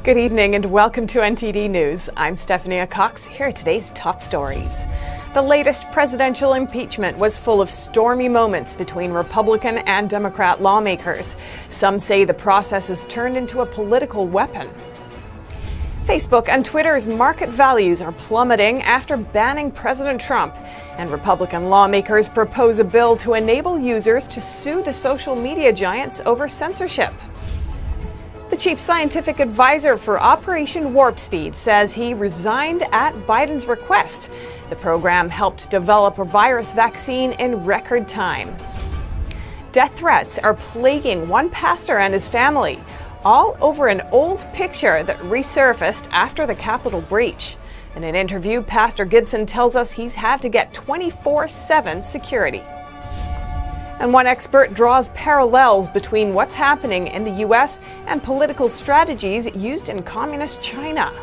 Good evening and welcome to NTD News. I'm Stephanie Cox. Here are today's top stories. The latest presidential impeachment was full of stormy moments between Republican and Democrat lawmakers. Some say the process has turned into a political weapon. Facebook and Twitter's market values are plummeting after banning President Trump, and Republican lawmakers propose a bill to enable users to sue the social media giants over censorship. The chief scientific advisor for Operation Warp Speed says he resigned at Biden's request. The program helped develop a virus vaccine in record time. Death threats are plaguing one pastor and his family, all over an old picture that resurfaced after the Capitol breach. In an interview, Pastor Gibson tells us he's had to get 24/7 security. And one expert draws parallels between what's happening in the U.S. and political strategies used in communist China.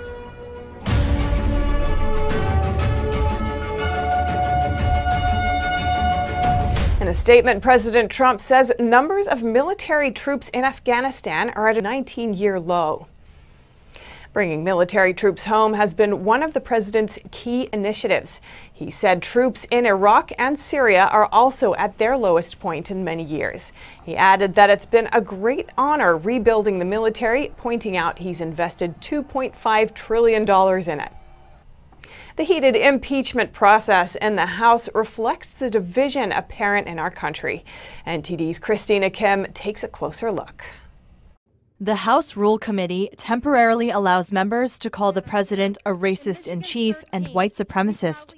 In a statement, President Trump says numbers of military troops in Afghanistan are at a 19-year low. Bringing military troops home has been one of the president's key initiatives. He said troops in Iraq and Syria are also at their lowest point in many years. He added that it's been a great honor rebuilding the military, pointing out he's invested $2.5 trillion in it. The heated impeachment process in the House reflects the division apparent in our country. NTD's Christina Kim takes a closer look. The House Rule Committee temporarily allows members to call the president a racist-in-chief and white supremacist.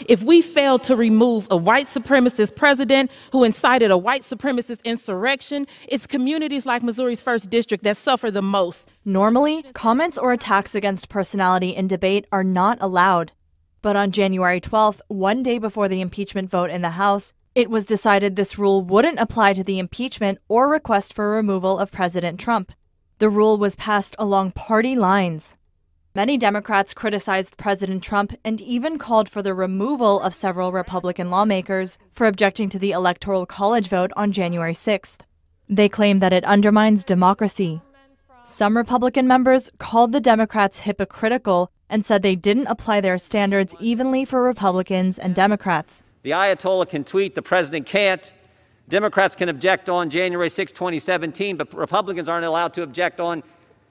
If we fail to remove a white supremacist president who incited a white supremacist insurrection, it's communities like Missouri's 1st District that suffer the most. Normally, comments or attacks against personality in debate are not allowed. But on January 12th, one day before the impeachment vote in the House, it was decided this rule wouldn't apply to the impeachment or request for removal of President Trump. The rule was passed along party lines. Many Democrats criticized President Trump and even called for the removal of several Republican lawmakers for objecting to the Electoral College vote on January 6th. They claim that it undermines democracy. Some Republican members called the Democrats hypocritical and said they didn't apply their standards evenly for Republicans and Democrats. The Ayatollah can tweet, the president can't. Democrats can object on January 6, 2017, but Republicans aren't allowed to object on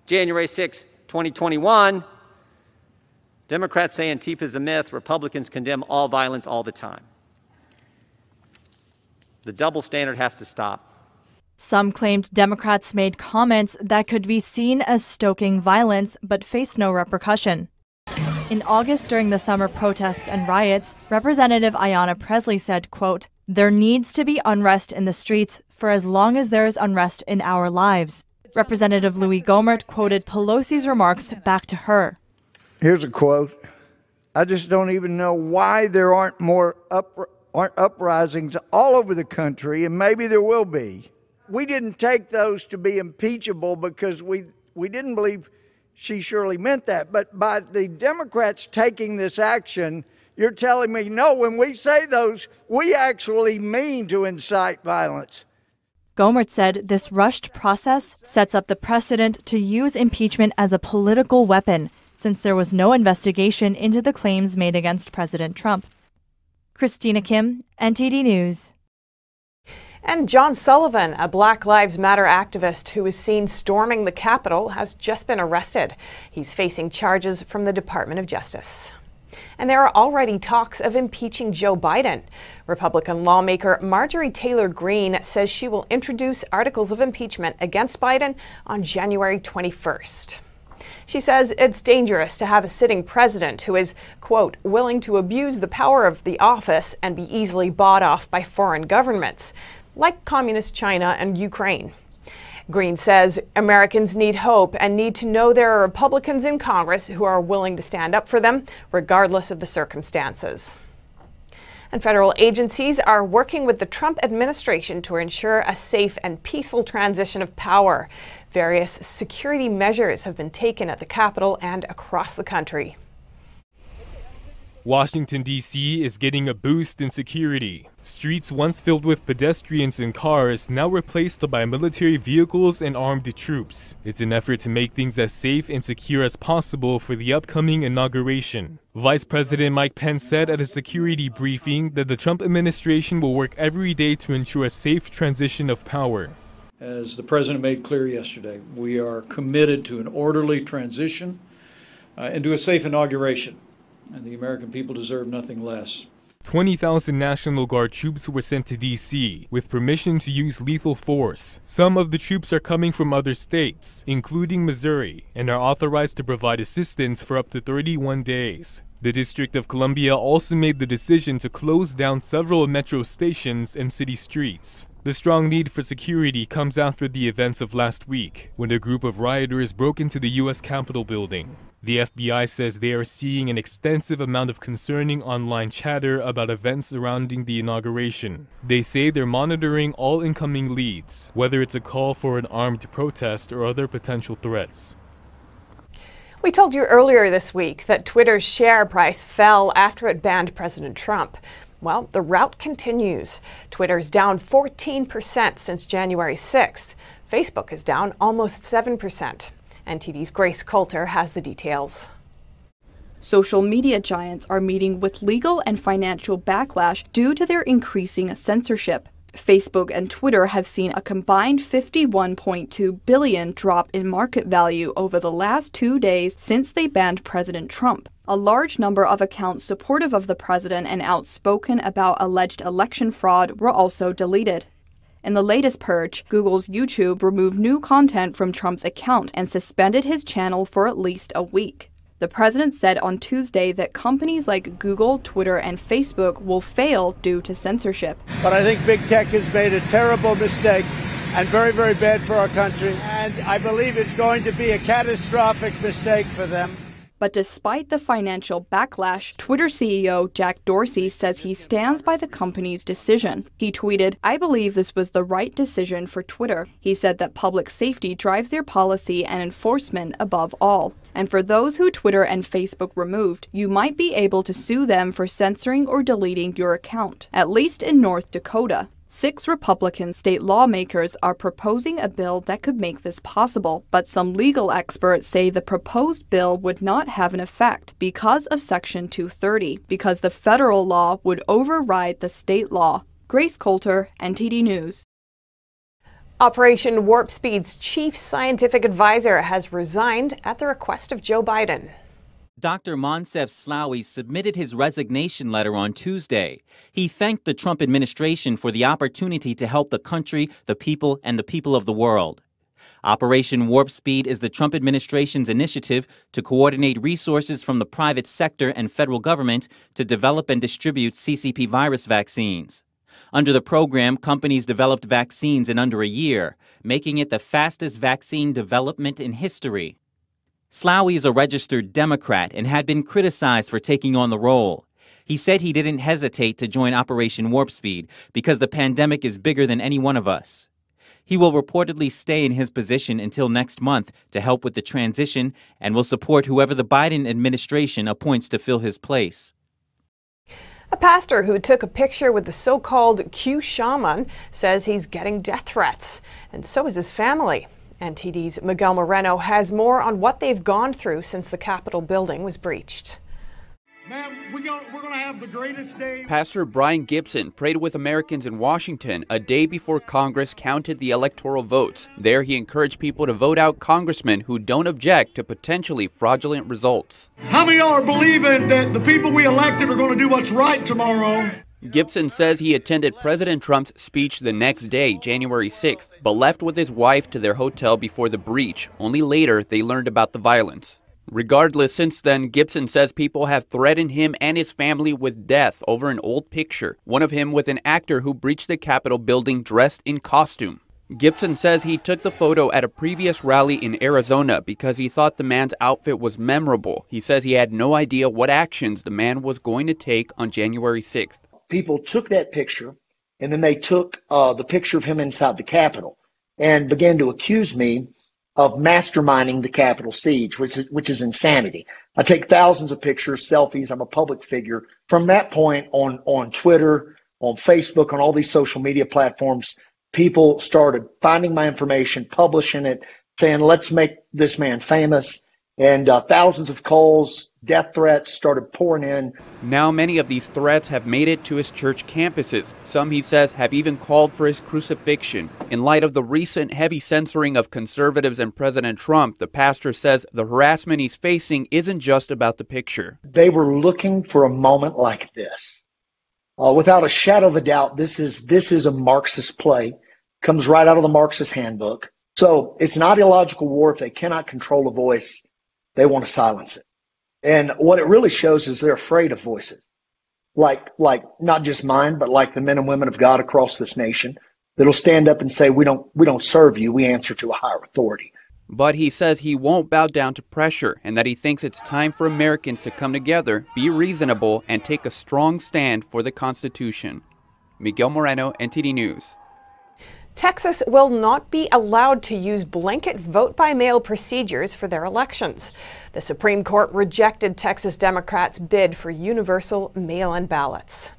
January 6, 2021. Democrats say Antifa is a myth. Republicans condemn all violence all the time. The double standard has to stop. Some claimed Democrats made comments that could be seen as stoking violence but face no repercussion. In August, during the summer protests and riots, Representative Ayanna Pressley said, quote, "There needs to be unrest in the streets for as long as there is unrest in our lives." Representative Louis Gohmert quoted Pelosi's remarks back to her. Here's a quote. "I just don't even know why there aren't uprisings all over the country, and maybe there will be. We didn't take those to be impeachable because we didn't believe she surely meant that. But by the Democrats taking this action, you're telling me, no, when we say those, we actually mean to incite violence." Gohmert said this rushed process sets up the precedent to use impeachment as a political weapon, since there was no investigation into the claims made against President Trump. Christina Kim, NTD News. And John Sullivan, a Black Lives Matter activist who was seen storming the Capitol, has just been arrested. He's facing charges from the Department of Justice. And there are already talks of impeaching Joe Biden. Republican lawmaker Marjorie Taylor Greene says she will introduce articles of impeachment against Biden on January 21st. She says it's dangerous to have a sitting president who is, quote, willing to abuse the power of the office and be easily bought off by foreign governments, like communist China and Ukraine. Greene says Americans need hope and need to know there are Republicans in Congress who are willing to stand up for them, regardless of the circumstances. And federal agencies are working with the Trump administration to ensure a safe and peaceful transition of power. Various security measures have been taken at the Capitol and across the country. Washington, D.C. is getting a boost in security. Streets once filled with pedestrians and cars now replaced by military vehicles and armed troops. It's an effort to make things as safe and secure as possible for the upcoming inauguration. Vice President Mike Pence said at a security briefing that the Trump administration will work every day to ensure a safe transition of power. As the President made clear yesterday, we are committed to an orderly transition and to a safe inauguration. And the American people deserve nothing less. 20,000 National Guard troops were sent to D.C. with permission to use lethal force. Some of the troops are coming from other states, including Missouri, and are authorized to provide assistance for up to 31 days. The District of Columbia also made the decision to close down several metro stations and city streets. The strong need for security comes after the events of last week, when a group of rioters broke into the U.S. Capitol building. The FBI says they are seeing an extensive amount of concerning online chatter about events surrounding the inauguration. They say they're monitoring all incoming leads, whether it's a call for an armed protest or other potential threats. We told you earlier this week that Twitter's share price fell after it banned President Trump. Well, the rout continues. Twitter's down 14% since January 6th. Facebook is down almost 7%. NTD's Grace Coulter has the details. Social media giants are meeting with legal and financial backlash due to their increasing censorship. Facebook and Twitter have seen a combined $51.2 billion drop in market value over the last 2 days since they banned President Trump. A large number of accounts supportive of the president and outspoken about alleged election fraud were also deleted. In the latest purge, Google's YouTube removed new content from Trump's account and suspended his channel for at least a week. The president said on Tuesday that companies like Google, Twitter, and Facebook will fail due to censorship. But I think big tech has made a terrible mistake and very, very bad for our country. And I believe it's going to be a catastrophic mistake for them. But despite the financial backlash, Twitter CEO Jack Dorsey says he stands by the company's decision. He tweeted, "I believe this was the right decision for Twitter." He said that public safety drives their policy and enforcement above all. And for those who Twitter and Facebook removed, you might be able to sue them for censoring or deleting your account, at least in North Dakota. 6 Republican state lawmakers are proposing a bill that could make this possible, but some legal experts say the proposed bill would not have an effect because of Section 230, because the federal law would override the state law. Grace Coulter, NTD News. Operation Warp Speed's chief scientific advisor has resigned at the request of Joe Biden. Dr. Moncef Slaoui submitted his resignation letter on Tuesday. He thanked the Trump administration for the opportunity to help the country, the people, and the people of the world. Operation Warp Speed is the Trump administration's initiative to coordinate resources from the private sector and federal government to develop and distribute CCP virus vaccines. Under the program, companies developed vaccines in under a year, making it the fastest vaccine development in history. Slaoui is a registered Democrat and had been criticized for taking on the role. He said he didn't hesitate to join Operation Warp Speed because the pandemic is bigger than any one of us. He will reportedly stay in his position until next month to help with the transition and will support whoever the Biden administration appoints to fill his place. A pastor who took a picture with the so-called Q shaman says he's getting death threats, and so is his family. NTD's Miguel Moreno has more on what they've gone through since the Capitol building was breached. Man, we're gonna have the greatest day. Pastor Brian Gibson prayed with Americans in Washington a day before Congress counted the electoral votes. There he encouraged people to vote out congressmen who don't object to potentially fraudulent results. How many of y'all are believing that the people we elected are gonna do what's right tomorrow? Gibson says he attended President Trump's speech the next day, January 6th, but left with his wife to their hotel before the breach. Only later, they learned about the violence. Regardless, since then, Gibson says people have threatened him and his family with death over an old picture, one of him with an actor who breached the Capitol building dressed in costume. Gibson says he took the photo at a previous rally in Arizona because he thought the man's outfit was memorable. He says he had no idea what actions the man was going to take on January 6th. People took that picture, and then they took the picture of him inside the Capitol and began to accuse me of masterminding the Capitol siege, which is insanity. I take thousands of pictures, selfies. I'm a public figure. From that point on Twitter, on Facebook, on all these social media platforms, people started finding my information, publishing it, saying, let's make this man famous. And thousands of calls, death threats started pouring in. Now many of these threats have made it to his church campuses. Some, he says, have even called for his crucifixion. In light of the recent heavy censoring of conservatives and President Trump, the pastor says the harassment he's facing isn't just about the picture. They were looking for a moment like this. Without a shadow of a doubt, this is a Marxist play. Comes right out of the Marxist handbook. So it's an ideological war. If they cannot control a voice, they want to silence it. And what it really shows is they're afraid of voices, like not just mine, but like the men and women of God across this nation that'll stand up and say, we don't serve you. We answer to a higher authority. But he says he won't bow down to pressure and that he thinks it's time for Americans to come together, be reasonable, and take a strong stand for the Constitution. Miguel Moreno, NTD News. Texas will not be allowed to use blanket vote-by-mail procedures for their elections. The Supreme Court rejected Texas Democrats' bid for universal mail-in ballots.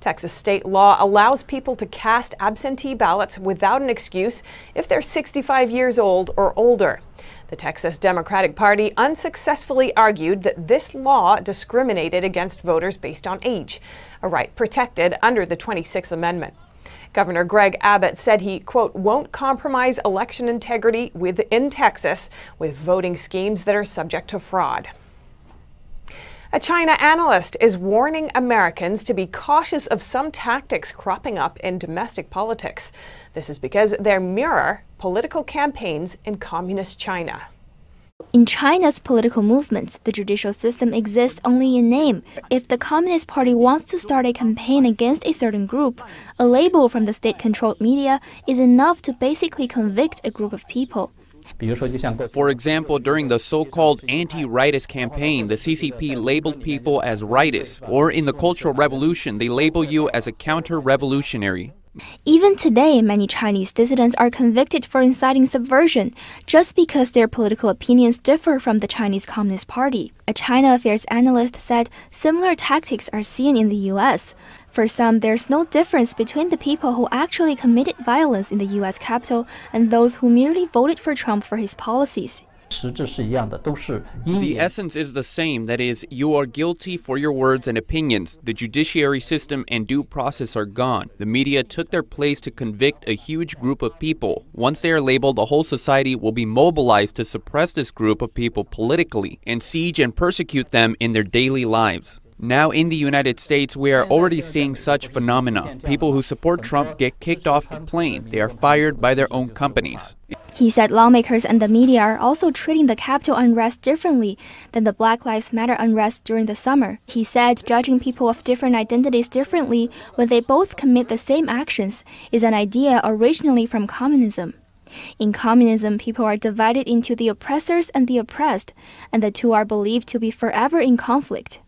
Texas state law allows people to cast absentee ballots without an excuse if they're 65 years old or older. The Texas Democratic Party unsuccessfully argued that this law discriminated against voters based on age, a right protected under the 26th Amendment. Governor Greg Abbott said he, quote, won't compromise election integrity within Texas with voting schemes that are subject to fraud. A China analyst is warning Americans to be cautious of some tactics cropping up in domestic politics. This is because they mirror political campaigns in communist China. In China's political movements, the judicial system exists only in name. If the Communist Party wants to start a campaign against a certain group, a label from the state-controlled media is enough to basically convict a group of people. For example, during the so-called anti-rightist campaign, the CCP labeled people as rightists, or in the Cultural Revolution, they label you as a counter-revolutionary. Even today, many Chinese dissidents are convicted for inciting subversion just because their political opinions differ from the Chinese Communist Party. A China affairs analyst said similar tactics are seen in the U.S. For some, there's no difference between the people who actually committed violence in the U.S. Capitol and those who merely voted for Trump for his policies. The essence is the same, that is, you are guilty for your words and opinions. The judiciary system and due process are gone. The media took their place to convict a huge group of people. Once they are labeled, the whole society will be mobilized to suppress this group of people politically and siege and persecute them in their daily lives. Now in the United States, we are already seeing such phenomena. People who support Trump get kicked off the plane. They are fired by their own companies. He said lawmakers and the media are also treating the Capitol unrest differently than the Black Lives Matter unrest during the summer. He said judging people of different identities differently when they both commit the same actions is an idea originally from communism. In communism, people are divided into the oppressors and the oppressed, and the two are believed to be forever in conflict.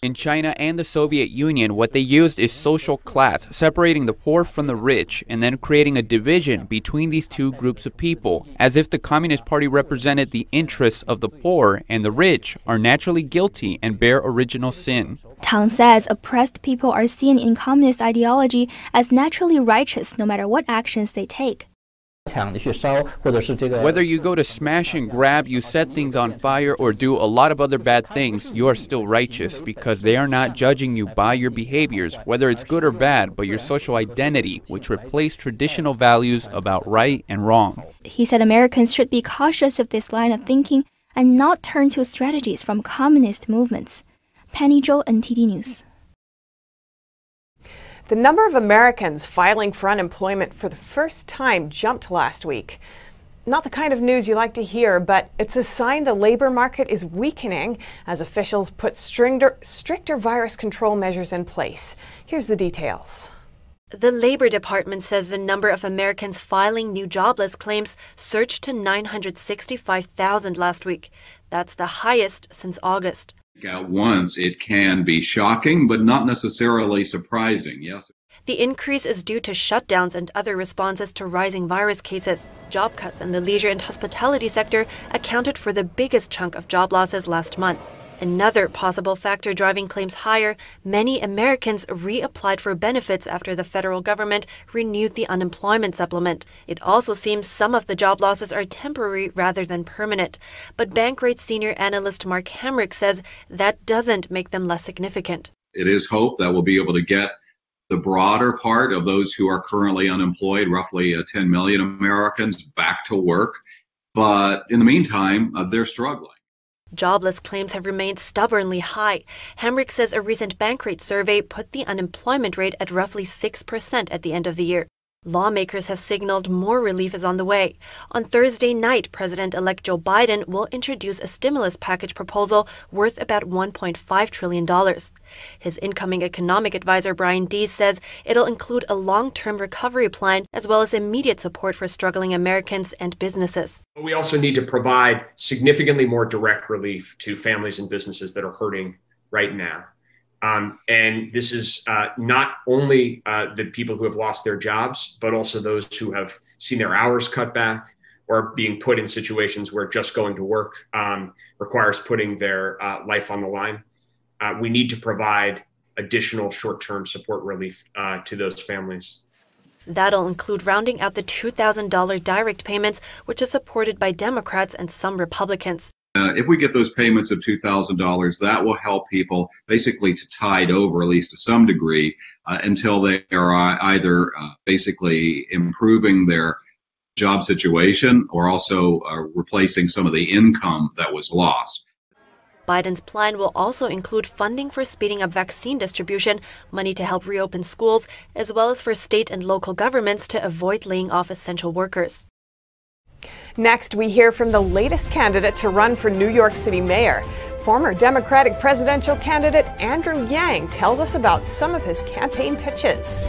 In China and the Soviet Union, what they used is social class, separating the poor from the rich, and then creating a division between these two groups of people, as if the Communist Party represented the interests of the poor, and the rich are naturally guilty and bear original sin. Tang says oppressed people are seen in communist ideology as naturally righteous no matter what actions they take. Whether you go to smash and grab, you set things on fire, or do a lot of other bad things, you are still righteous because they are not judging you by your behaviors, whether it's good or bad, but your social identity, which replaced traditional values about right and wrong. He said Americans should be cautious of this line of thinking and not turn to strategies from communist movements. Penny Zhou, NTD News. The number of Americans filing for unemployment for the first time jumped last week. Not the kind of news you like to hear, but it's a sign the labor market is weakening as officials put stricter virus control measures in place. Here's the details. The Labor Department says the number of Americans filing new jobless claims surged to 965,000 last week. That's the highest since August. Once it can be shocking, but not necessarily surprising. Yes. The increase is due to shutdowns and other responses to rising virus cases. Job cuts in the leisure and hospitality sector accounted for the biggest chunk of job losses last month. Another possible factor driving claims higher, many Americans reapplied for benefits after the federal government renewed the unemployment supplement. It also seems some of the job losses are temporary rather than permanent. But Bankrate senior analyst Mark Hamrick says that doesn't make them less significant. It is hope that we'll be able to get the broader part of those who are currently unemployed, roughly 10 million Americans, back to work. But in the meantime, they're struggling. Jobless claims have remained stubbornly high. Hamrick says a recent Bankrate survey put the unemployment rate at roughly 6% at the end of the year. Lawmakers have signaled more relief is on the way. On Thursday night, President-elect Joe Biden will introduce a stimulus package proposal worth about $1.5 trillion. His incoming economic advisor, Brian Deese, says it'll include a long-term recovery plan as well as immediate support for struggling Americans and businesses. We also need to provide significantly more direct relief to families and businesses that are hurting right now. And this is not only the people who have lost their jobs, but also those who have seen their hours cut back or being put in situations where just going to work requires putting their life on the line. We need to provide additional short-term support relief to those families. That'll include rounding out the $2,000 direct payments, which is supported by Democrats and some Republicans. If we get those payments of $2,000, that will help people basically to tide over, at least to some degree, until they are either basically improving their job situation or also replacing some of the income that was lost. Biden's plan will also include funding for speeding up vaccine distribution, money to help reopen schools, as well as for state and local governments to avoid laying off essential workers. Next, we hear from the latest candidate to run for New York City mayor. Former Democratic presidential candidate Andrew Yang tells us about some of his campaign pitches.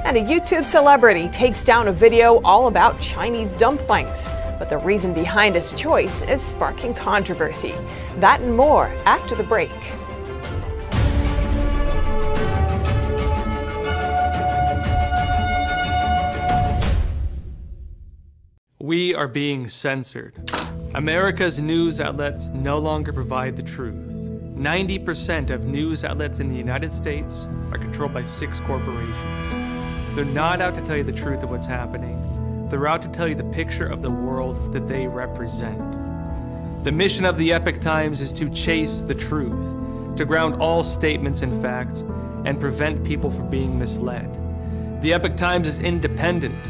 And a YouTube celebrity takes down a video all about Chinese dumplings. But the reason behind his choice is sparking controversy. That and more after the break. We are being censored. America's news outlets no longer provide the truth. 90% of news outlets in the United States are controlled by 6 corporations. They're not out to tell you the truth of what's happening. They're out to tell you the picture of the world that they represent. The mission of the Epoch Times is to chase the truth, to ground all statements in facts, and prevent people from being misled. The Epoch Times is independent.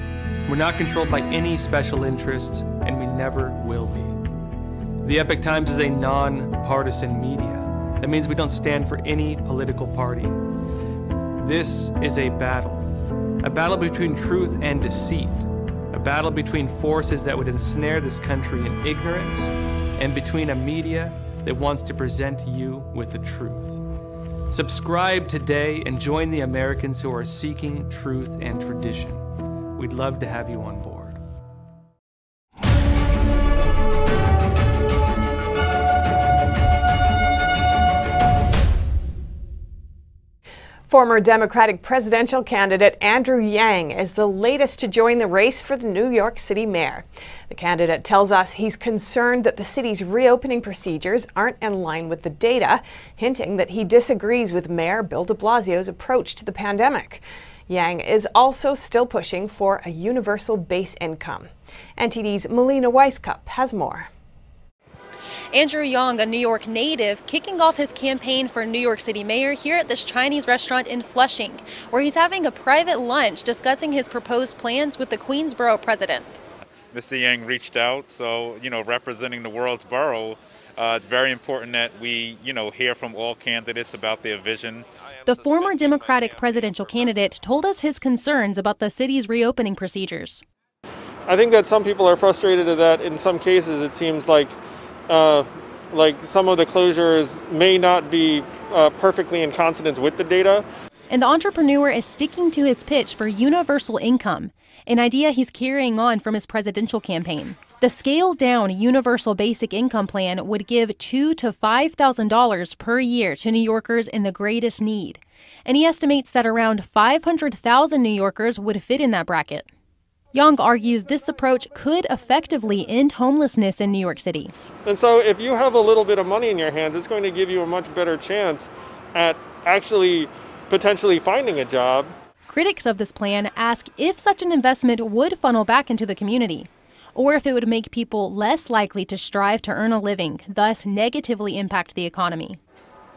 We're not controlled by any special interests, and we never will be. The Epoch Times is a non-partisan media. That means we don't stand for any political party. This is a battle between truth and deceit, a battle between forces that would ensnare this country in ignorance, and between a media that wants to present you with the truth. Subscribe today and join the Americans who are seeking truth and tradition. We'd love to have you on board. Former Democratic presidential candidate Andrew Yang is the latest to join the race for the New York City mayor. The candidate tells us he's concerned that the city's reopening procedures aren't in line with the data, hinting that he disagrees with Mayor Bill de Blasio's approach to the pandemic. Yang is also still pushing for a universal base income. NTD's Melina Weisskopf has more. Andrew Yang, a New York native, kicking off his campaign for New York City mayor here at this Chinese restaurant in Flushing, where he's having a private lunch discussing his proposed plans with the Queensborough president. Mr. Yang reached out, so, representing the world's borough, it's very important that we, hear from all candidates about their vision. The former Democratic presidential candidate told us his concerns about the city's reopening procedures. I think that some people are frustrated that in some cases it seems like some of the closures may not be perfectly in consonance with the data. And the entrepreneur is sticking to his pitch for universal income, an idea he's carrying on from his presidential campaign. The scaled-down universal basic income plan would give $2,000 to $5,000 per year to New Yorkers in the greatest need, and he estimates that around 500,000 New Yorkers would fit in that bracket. Young argues this approach could effectively end homelessness in New York City. And so if you have a little bit of money in your hands, it's going to give you a much better chance at actually potentially finding a job. Critics of this plan ask if such an investment would funnel back into the community, or if it would make people less likely to strive to earn a living, thus negatively impact the economy.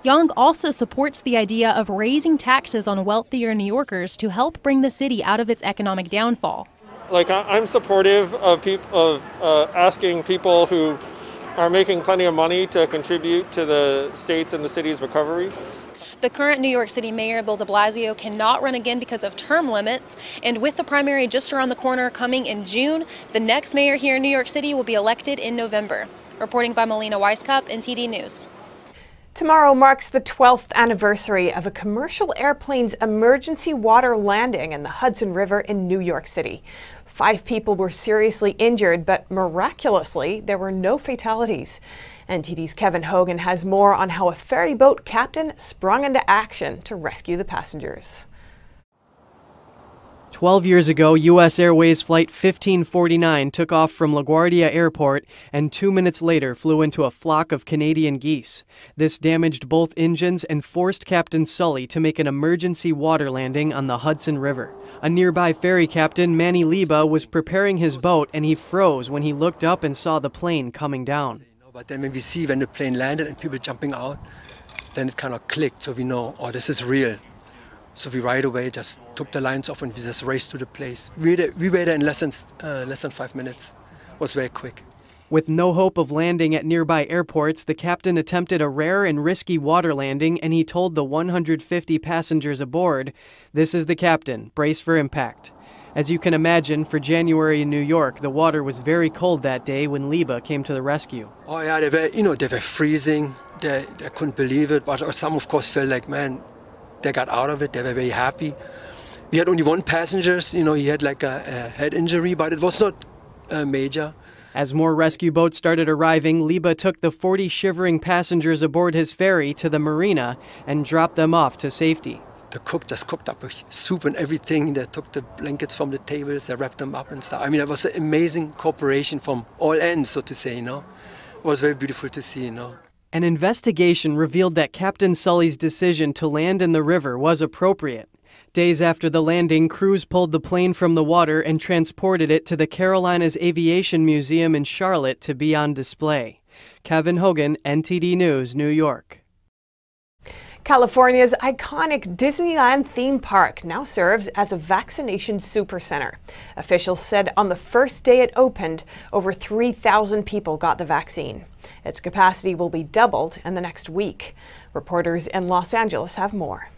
Young also supports the idea of raising taxes on wealthier New Yorkers to help bring the city out of its economic downfall. Like, I'm supportive of asking people who are making plenty of money to contribute to the state's and the city's recovery. The current New York City Mayor, Bill de Blasio, cannot run again because of term limits. And with the primary just around the corner coming in June, the next mayor here in New York City will be elected in November. Reporting by Melina Weisskopf, NTD News. Tomorrow marks the 12th anniversary of a commercial airplane's emergency water landing in the Hudson River in New York City. 5 people were seriously injured, but miraculously, there were no fatalities. NTD's Kevin Hogan has more on how a ferry boat captain sprung into action to rescue the passengers. 12 years ago, U.S. Airways Flight 1549 took off from LaGuardia Airport and 2 minutes later flew into a flock of Canadian geese. This damaged both engines and forced Captain Sully to make an emergency water landing on the Hudson River. A nearby ferry captain, Manny Liba, was preparing his boat and he froze when he looked up and saw the plane coming down. But then when we see when the plane landed and people jumping out, then it kind of clicked, so we know, oh, this is real. So we right away just took the lines off and we just raced to the place. We were there in less than 5 minutes. It was very quick. With no hope of landing at nearby airports, the captain attempted a rare and risky water landing, and he told the 150 passengers aboard, "This is the captain, brace for impact." As you can imagine, for January in New York, the water was very cold that day when Liba came to the rescue. Oh yeah, they were freezing. They couldn't believe it, but some of course felt like, man, they got out of it. They were very happy. We had only one passenger, he had like a head injury, but it was not major. As more rescue boats started arriving, Liba took the 40 shivering passengers aboard his ferry to the marina and dropped them off to safety. The cook just cooked up a soup and everything. They took the blankets from the tables, they wrapped them up and stuff. I mean, it was an amazing cooperation from all ends, so to say, It was very beautiful to see, An investigation revealed that Captain Sully's decision to land in the river was appropriate. Days after the landing, crews pulled the plane from the water and transported it to the Carolinas Aviation Museum in Charlotte to be on display. Kevin Hogan, NTD News, New York. California's iconic Disneyland theme park now serves as a vaccination supercenter. Officials said on the first day it opened, over 3,000 people got the vaccine. Its capacity will be doubled in the next week. Reporters in Los Angeles have more.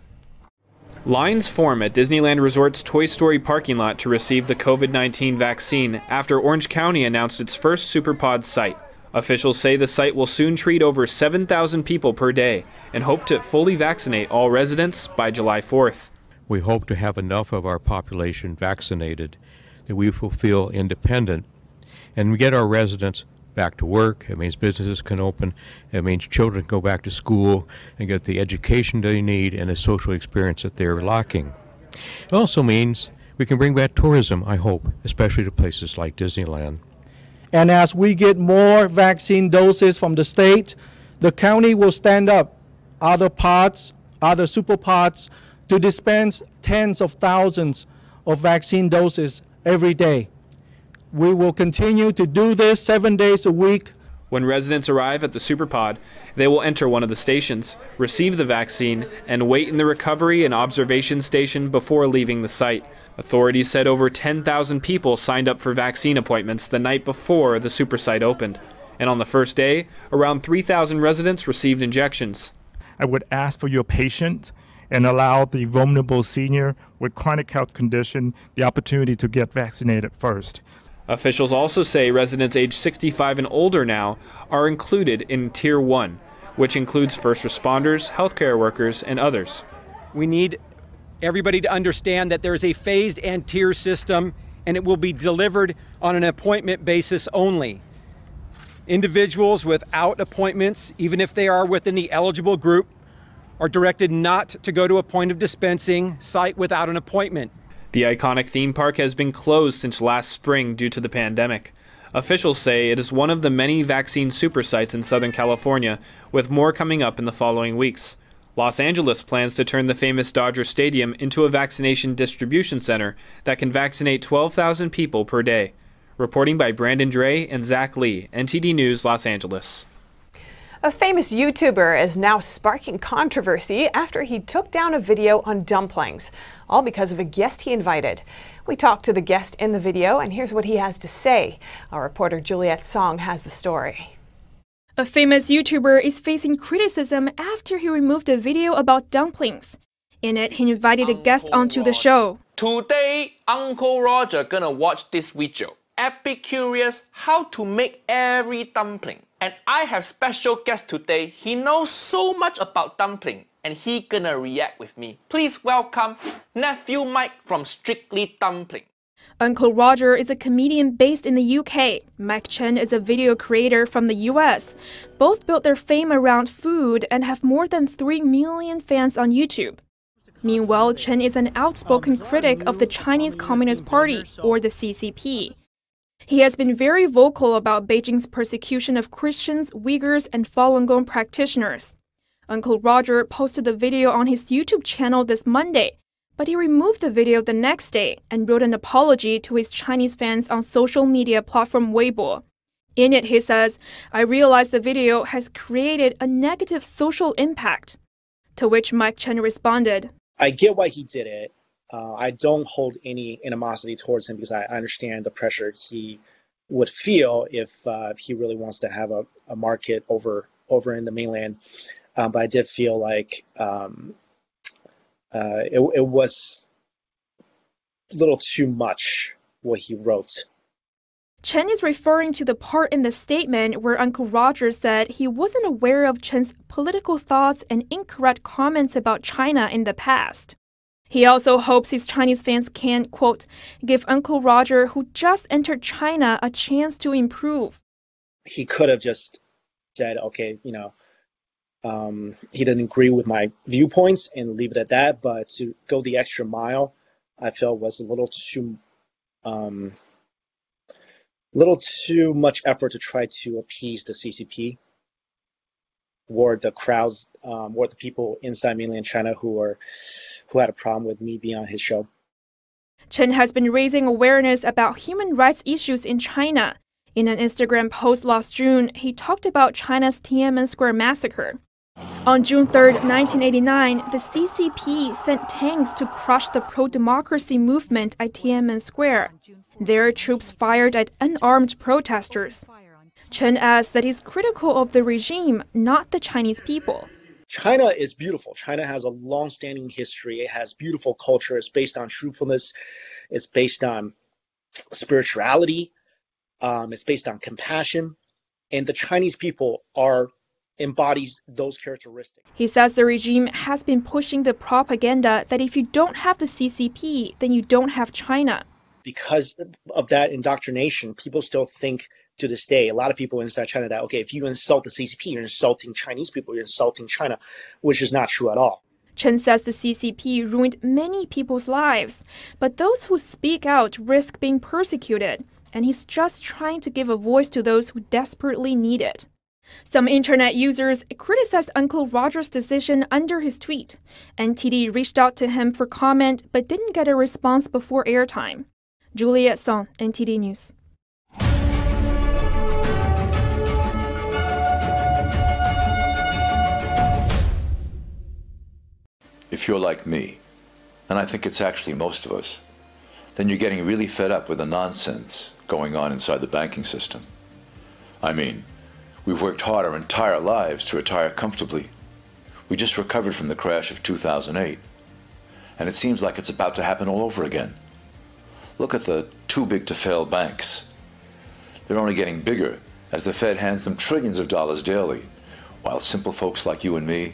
Lines form at Disneyland Resort's Toy Story parking lot to receive the COVID-19 vaccine after Orange County announced its first SuperPod site. Officials say the site will soon treat over 7,000 people per day and hope to fully vaccinate all residents by July 4th. We hope to have enough of our population vaccinated that we will feel independent and get our residents back to work. It means businesses can open. It means children go back to school and get the education they need and the social experience that they're lacking. It also means we can bring back tourism, I hope, especially to places like Disneyland. And as we get more vaccine doses from the state, the county will stand up other pods, other super pods, to dispense tens of thousands of vaccine doses every day. We will continue to do this 7 days a week. When residents arrive at the SuperPod, they will enter one of the stations, receive the vaccine, and wait in the recovery and observation station before leaving the site. Authorities said over 10,000 people signed up for vaccine appointments the night before the super site opened. And on the first day, around 3,000 residents received injections. I would ask for your patience and allow the vulnerable senior with chronic health condition the opportunity to get vaccinated first. Officials also say residents aged 65 and older now are included in Tier 1, which includes first responders, healthcare workers, and others. We need everybody to understand that there is a phased and tier system, and it will be delivered on an appointment basis only. Individuals without appointments, even if they are within the eligible group, are directed not to go to a point of dispensing site without an appointment. The iconic theme park has been closed since last spring due to the pandemic. Officials say it is one of the many vaccine super sites in Southern California, with more coming up in the following weeks. Los Angeles plans to turn the famous Dodger Stadium into a vaccination distribution center that can vaccinate 12,000 people per day. Reporting by Brandon Dre and Zach Lee, NTD News, Los Angeles. A famous YouTuber is now sparking controversy after he took down a video on dumplings, all because of a guest he invited. We talked to the guest in the video, and here's what he has to say. Our reporter Juliette Song has the story. A famous YouTuber is facing criticism after he removed a video about dumplings. In it, he invited a guest onto the show. Today, Uncle Roger gonna watch this video. Epic curious how to make every dumpling. And I have special guest today. He knows so much about dumpling and he gonna react with me. Please welcome nephew Mike from Strictly Dumpling. Uncle Roger is a comedian based in the UK. Mike Chen is a video creator from the US. Both built their fame around food and have more than 3 million fans on YouTube. Meanwhile, Chen is an outspoken critic of the Chinese Communist Party, or the CCP. He has been very vocal about Beijing's persecution of Christians, Uyghurs, and Falun Gong practitioners. Uncle Roger posted the video on his YouTube channel this Monday, but he removed the video the next day and wrote an apology to his Chinese fans on social media platform Weibo. In it, he says, "I realize the video has created a negative social impact." To which Mike Chen responded, "I get why he did it. I don't hold any animosity towards him because I understand the pressure he would feel if he really wants to have a market over in the mainland. But I did feel like it was a little too much what he wrote." Chen is referring to the part in the statement where Uncle Roger said he wasn't aware of Chen's political thoughts and incorrect comments about China in the past. He also hopes his Chinese fans can, quote, give Uncle Roger, who just entered China, a chance to improve. He could have just said, okay, he didn't agree with my viewpoints and leave it at that. But to go the extra mile, I felt was a little too much effort to try to appease the CCP or the crowds or the people inside mainland China who had a problem with me being on his show. Chen has been raising awareness about human rights issues in China. In an Instagram post last June, he talked about China's Tiananmen Square massacre. On June 3, 1989, the CCP sent tanks to crush the pro-democracy movement at Tiananmen Square. Their troops fired at unarmed protesters. Chen adds that he's critical of the regime, not the Chinese people. China is beautiful. China has a long-standing history. It has beautiful culture. It's based on truthfulness. It's based on spirituality. It's based on compassion. And the Chinese people embodies those characteristics. He says the regime has been pushing the propaganda that if you don't have the CCP, then you don't have China. Because of that indoctrination, people still think to this day, a lot of people inside China, that, okay, if you insult the CCP, you're insulting Chinese people, you're insulting China, which is not true at all. Chen says the CCP ruined many people's lives, but those who speak out risk being persecuted, and he's just trying to give a voice to those who desperately need it. Some internet users criticized Uncle Roger's decision under his tweet. NTD reached out to him for comment but didn't get a response before airtime. Juliette Song, NTD News. If you're like me, and I think it's actually most of us, then you're getting really fed up with the nonsense going on inside the banking system. I mean, we've worked hard our entire lives to retire comfortably. We just recovered from the crash of 2008, and it seems like it's about to happen all over again. Look at the too big to fail banks. They're only getting bigger as the Fed hands them trillions of dollars daily, while simple folks like you and me,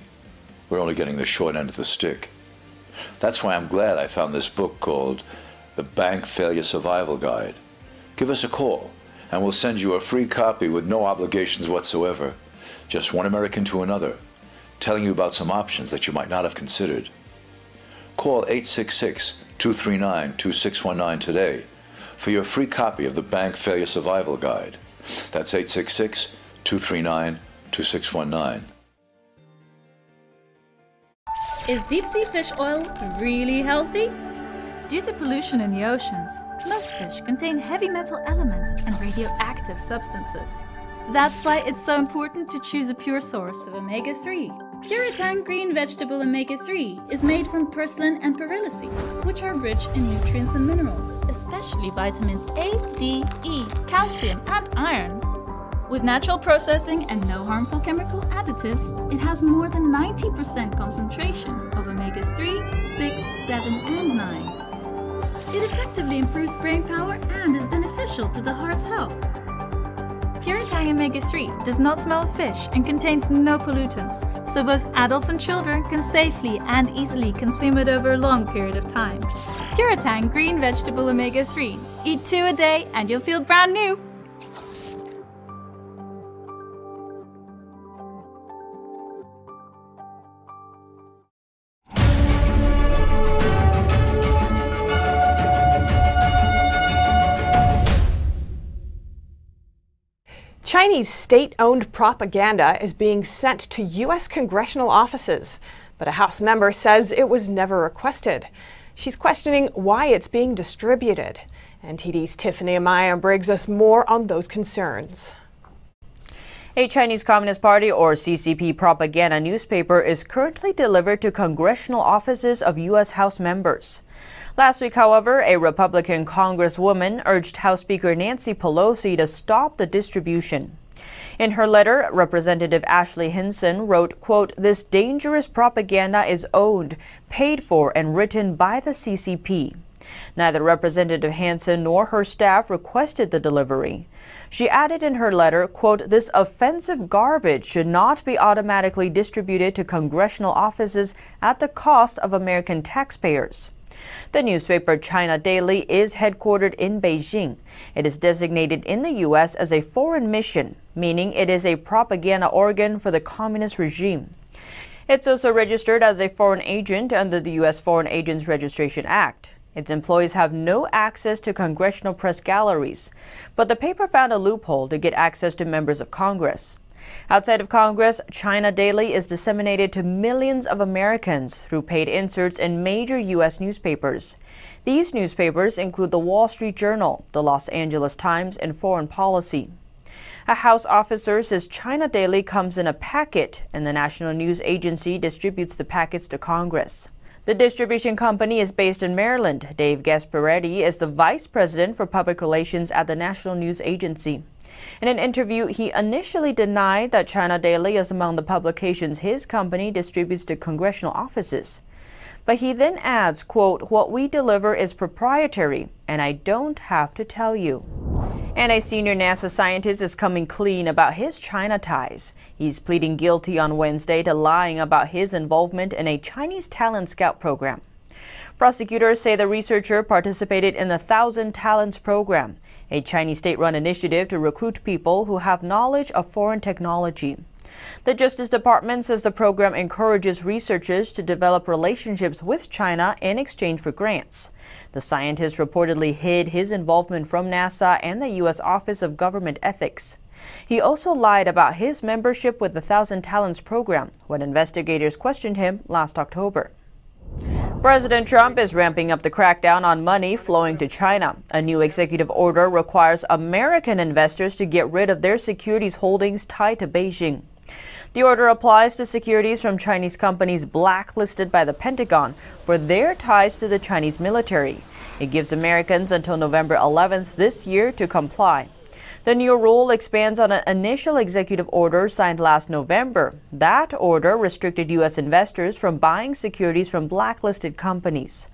we're only getting the short end of the stick. That's why I'm glad I found this book called the Bank Failure Survival Guide. Give us a call, and we'll send you a free copy with no obligations whatsoever. Just one American to another, telling you about some options that you might not have considered. Call 866-239-2619 today for your free copy of the Bank Failure Survival Guide. That's 866-239-2619. Is deep sea fish oil really healthy? Due to pollution in the oceans, most fish contain heavy metal elements and radioactive substances. That's why it's so important to choose a pure source of omega-3. Puritan green vegetable omega-3 is made from purslane and perilla seeds, which are rich in nutrients and minerals, especially vitamins A, D, E, calcium, and iron. With natural processing and no harmful chemical additives, it has more than 90% concentration of omegas-3, 6, 7, and 9. It effectively improves brain power and is beneficial to the heart's health. Puritan omega-3 does not smell of fish and contains no pollutants, so both adults and children can safely and easily consume it over a long period of time. Puritan green vegetable omega-3. Eat 2 a day and you'll feel brand new! Chinese state-owned propaganda is being sent to U.S. congressional offices, but a House member says it was never requested. She's questioning why it's being distributed. NTD's Tiffany Amaya brings us more on those concerns. A Chinese Communist Party or CCP propaganda newspaper is currently delivered to congressional offices of U.S. House members. Last week, however, a Republican Congresswoman urged House Speaker Nancy Pelosi to stop the distribution. In her letter, Representative Ashley Hinson wrote, quote, "This dangerous propaganda is owned, paid for, and written by the CCP." Neither Representative Hanson nor her staff requested the delivery. She added in her letter, quote, "This offensive garbage should not be automatically distributed to congressional offices at the cost of American taxpayers." The newspaper China Daily is headquartered in Beijing. It is designated in the U.S. as a foreign mission, meaning it is a propaganda organ for the communist regime. It's also registered as a foreign agent under the U.S. Foreign Agents Registration Act. Its employees have no access to congressional press galleries, but the paper found a loophole to get access to members of Congress. Outside of Congress, China Daily is disseminated to millions of Americans through paid inserts in major U.S. newspapers. These newspapers include the Wall Street Journal, the Los Angeles Times, and Foreign Policy. A House officer says China Daily comes in a packet, and the National News Agency distributes the packets to Congress. The distribution company is based in Maryland. Dave Gasparetti is the vice president for public relations at the National News Agency. In an interview, he initially denied that China Daily is among the publications his company distributes to congressional offices. But he then adds, quote, "What we deliver is proprietary, and I don't have to tell you." And a senior NASA scientist is coming clean about his China ties. He's pleading guilty on Wednesday to lying about his involvement in a Chinese talent scout program. Prosecutors say the researcher participated in the 1,000 Talents program, a Chinese state-run initiative to recruit people who have knowledge of foreign technology. The Justice Department says the program encourages researchers to develop relationships with China in exchange for grants. The scientist reportedly hid his involvement from NASA and the U.S. Office of Government Ethics. He also lied about his membership with the 1,000 Talents program when investigators questioned him last October. President Trump is ramping up the crackdown on money flowing to China. A new executive order requires American investors to get rid of their securities holdings tied to Beijing. The order applies to securities from Chinese companies blacklisted by the Pentagon for their ties to the Chinese military. It gives Americans until November 11th this year to comply. The new rule expands on an initial executive order signed last November. That order restricted U.S. investors from buying securities from blacklisted companies.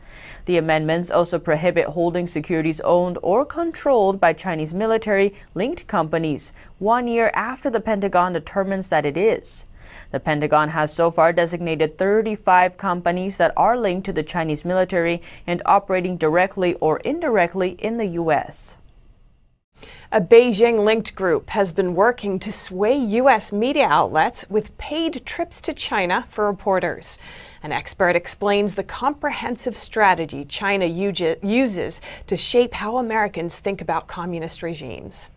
The amendments also prohibit holding securities owned or controlled by Chinese military-linked companies 1 year after the Pentagon determines that it is. The Pentagon has so far designated 35 companies that are linked to the Chinese military and operating directly or indirectly in the U.S. A Beijing-linked group has been working to sway U.S. media outlets with paid trips to China for reporters. An expert explains the comprehensive strategy China uses to shape how Americans think about communist regimes.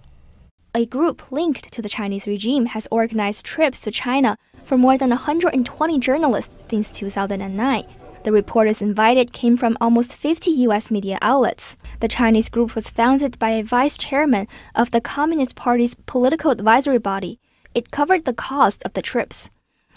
A group linked to the Chinese regime has organized trips to China for more than 120 journalists since 2009. The reporters invited came from almost 50 U.S. media outlets. The Chinese group was founded by a vice chairman of the Communist Party's political advisory body. It covered the cost of the trips.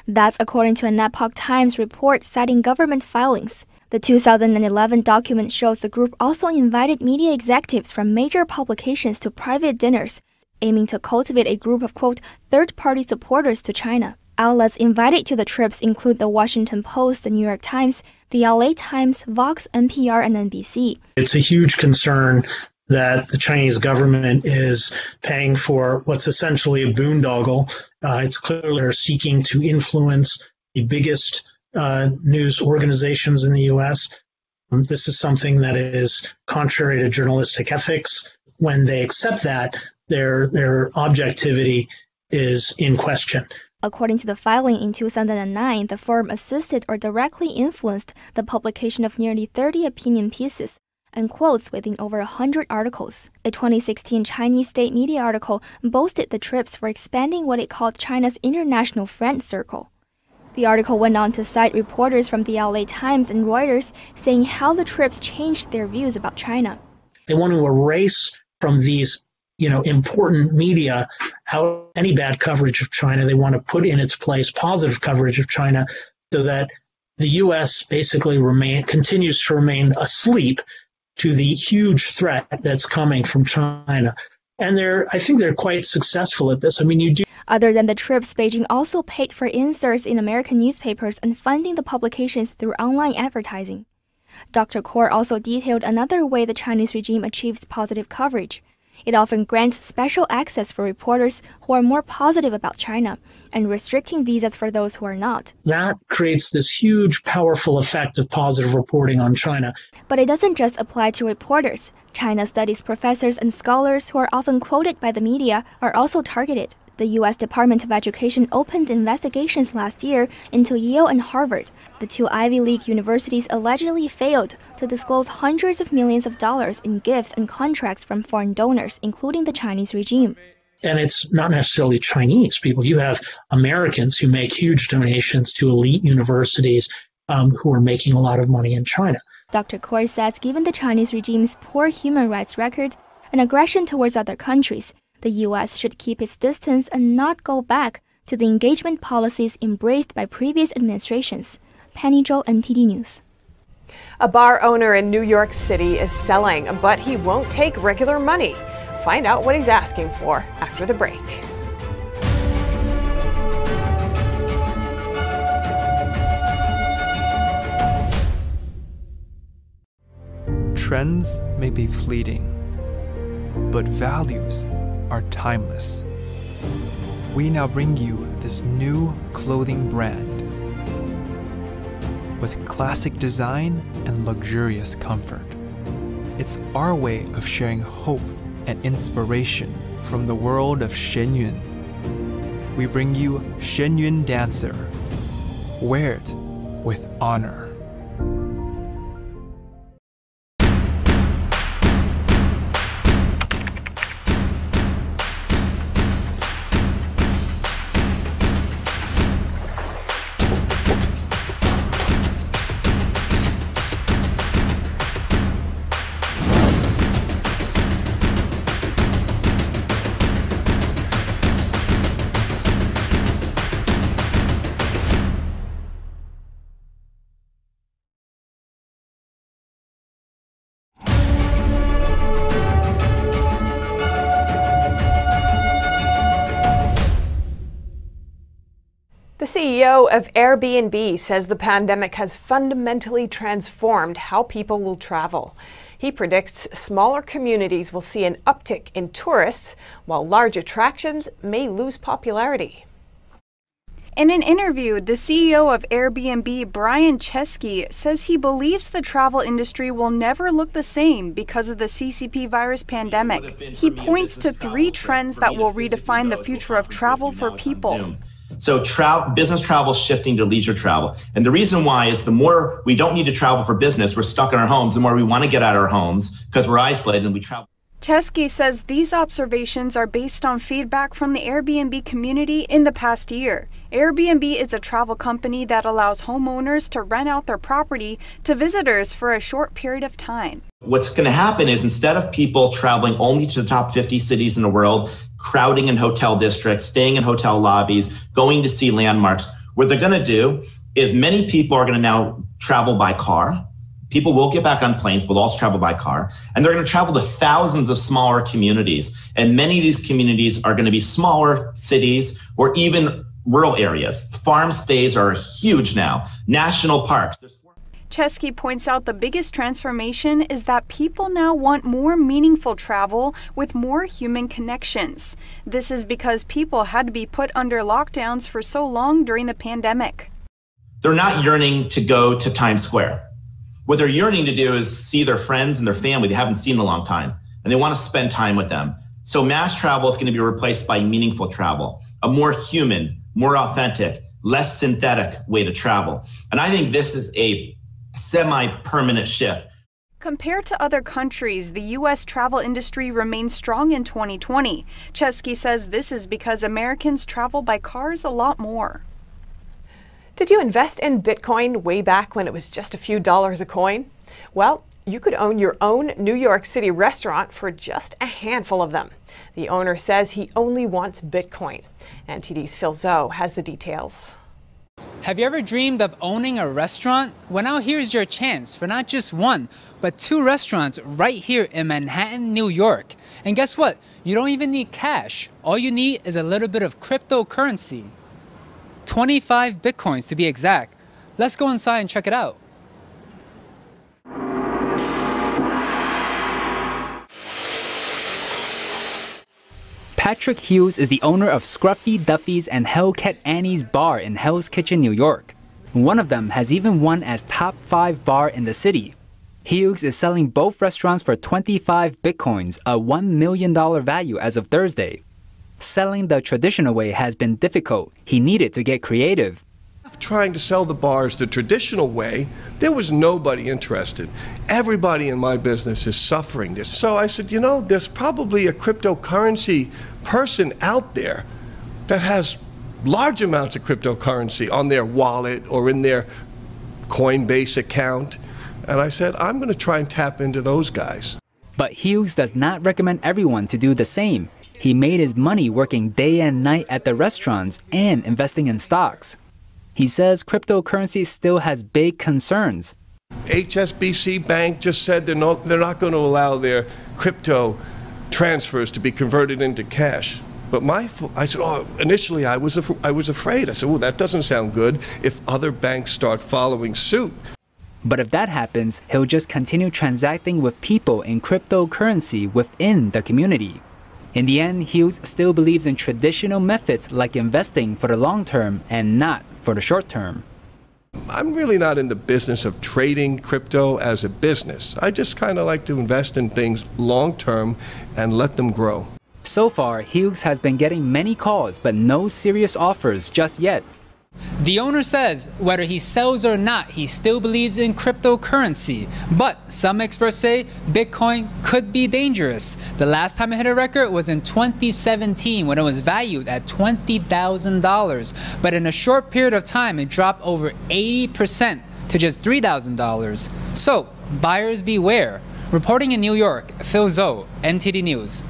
That's according to an Epoch Times report citing government filings. The 2011 document shows the group also invited media executives from major publications to private dinners, aiming to cultivate a group of, quote, third-party supporters to China. Outlets invited to the trips include the Washington Post, the New York Times, the LA Times, Vox, NPR, and NBC. It's a huge concern that the Chinese government is paying for what's essentially a boondoggle. It's clearly they're seeking to influence the biggest news organizations in the U.S. This is something that is contrary to journalistic ethics. When they accept that, their objectivity is in question. According to the filing in 2009, the firm assisted or directly influenced the publication of nearly 30 opinion pieces and quotes within over 100 articles. A 2016 Chinese state media article boasted the trips were expanding what it called China's international friend circle. The article went on to cite reporters from the LA Times and Reuters saying how the trips changed their views about China. They want to erase from these important media how any bad coverage of China. They want to put in its place positive coverage of China so that the U.S. basically continues to remain asleep to the huge threat that's coming from China. And I think they're quite successful at this. I mean, Other than the trips, Beijing also paid for inserts in American newspapers and funding the publications through online advertising. Dr. Kaur also detailed another way the Chinese regime achieves positive coverage. It often grants special access for reporters who are more positive about China and restricting visas for those who are not. That creates this huge, powerful effect of positive reporting on China. But it doesn't just apply to reporters. China studies professors and scholars who are often quoted by the media are also targeted. The U.S. Department of Education opened investigations last year into Yale and Harvard. The two Ivy League universities allegedly failed to disclose hundreds of millions of dollars in gifts and contracts from foreign donors, including the Chinese regime. And it's not necessarily Chinese people. You have Americans who make huge donations to elite universities who are making a lot of money in China. Dr. Kaur says given the Chinese regime's poor human rights record and aggression towards other countries, the U.S. should keep its distance and not go back to the engagement policies embraced by previous administrations. Penny Zhou, NTD News. A bar owner in New York City is selling, but he won't take regular money. Find out what he's asking for after the break. Trends may be fleeting, but values are timeless. We now bring you this new clothing brand with classic design and luxurious comfort. It's our way of sharing hope and inspiration from the world of Shenyun. We bring you Shenyun Dancer. Wear it with honor. The CEO of Airbnb says the pandemic has fundamentally transformed how people will travel. He predicts smaller communities will see an uptick in tourists, while large attractions may lose popularity. In an interview, the CEO of Airbnb, Brian Chesky, says he believes the travel industry will never look the same because of the CCP virus pandemic. He points to 3 trends that will redefine the future of travel for people. So business travel is shifting to leisure travel. And the reason why is the more we don't need to travel for business, we're stuck in our homes, the more we want to get out of our homes because we're isolated and we travel. Chesky says these observations are based on feedback from the Airbnb community in the past year. Airbnb is a travel company that allows homeowners to rent out their property to visitors for a short period of time. What's going to happen is instead of people traveling only to the top 50 cities in the world, crowding in hotel districts, staying in hotel lobbies, going to see landmarks, what they're going to do is many people are going to now travel by car. People will get back on planes, but also travel by car. And they're going to travel to thousands of smaller communities. And many of these communities are going to be smaller cities or even rural areas. Farm stays are huge now. National parks. Chesky points out the biggest transformation is that people now want more meaningful travel with more human connections. This is because people had to be put under lockdowns for so long during the pandemic. They're not yearning to go to Times Square. What they're yearning to do is see their friends and their family they haven't seen in a long time, and they want to spend time with them. So mass travel is going to be replaced by meaningful travel, a more human, more authentic, less synthetic way to travel. And I think this is a semi-permanent shift. Compared to other countries, the U.S. travel industry remains strong in 2020. Chesky says this is because Americans travel by cars a lot more. Did you invest in Bitcoin way back when it was just a few dollars a coin? Well, you could own your own New York City restaurant for just a handful of them. The owner says he only wants Bitcoin. NTD's Phil Zoe has the details. Have you ever dreamed of owning a restaurant? Well, now here's your chance for not just one, but 2 restaurants right here in Manhattan, New York. And guess what? You don't even need cash. All you need is a little bit of cryptocurrency. 25 Bitcoins to be exact. Let's go inside and check it out. Patrick Hughes is the owner of Scruffy Duffy's and Hellcat Annie's Bar in Hell's Kitchen, New York. One of them has even won as top 5 bar in the city. Hughes is selling both restaurants for 25 Bitcoins, a $1 million value as of Thursday. Selling the traditional way has been difficult. He needed to get creative. Trying to sell the bars the traditional way, there was nobody interested. Everybody in my business is suffering this. So I said, you know, there's probably a cryptocurrency person out there that has large amounts of cryptocurrency on their wallet or in their Coinbase account. And I said, I'm going to try and tap into those guys. But Hughes does not recommend everyone to do the same. He made his money working day and night at the restaurants and investing in stocks. He says cryptocurrency still has big concerns. HSBC Bank just said they're not going to allow their crypto transfers to be converted into cash. But I said, oh, initially I was afraid. I said, well, that doesn't sound good if other banks start following suit. But if that happens, he'll just continue transacting with people in cryptocurrency within the community. In the end, Hughes still believes in traditional methods like investing for the long term and not for the short term. I'm really not in the business of trading crypto as a business. I just kind of like to invest in things long term and let them grow. So far, Hughes has been getting many calls, but no serious offers just yet. The owner says whether he sells or not, he still believes in cryptocurrency. But some experts say Bitcoin could be dangerous. The last time it hit a record was in 2017 when it was valued at $20,000. But in a short period of time, it dropped over 80% to just $3,000. So buyers beware. Reporting in New York, Phil Zoe, NTD News.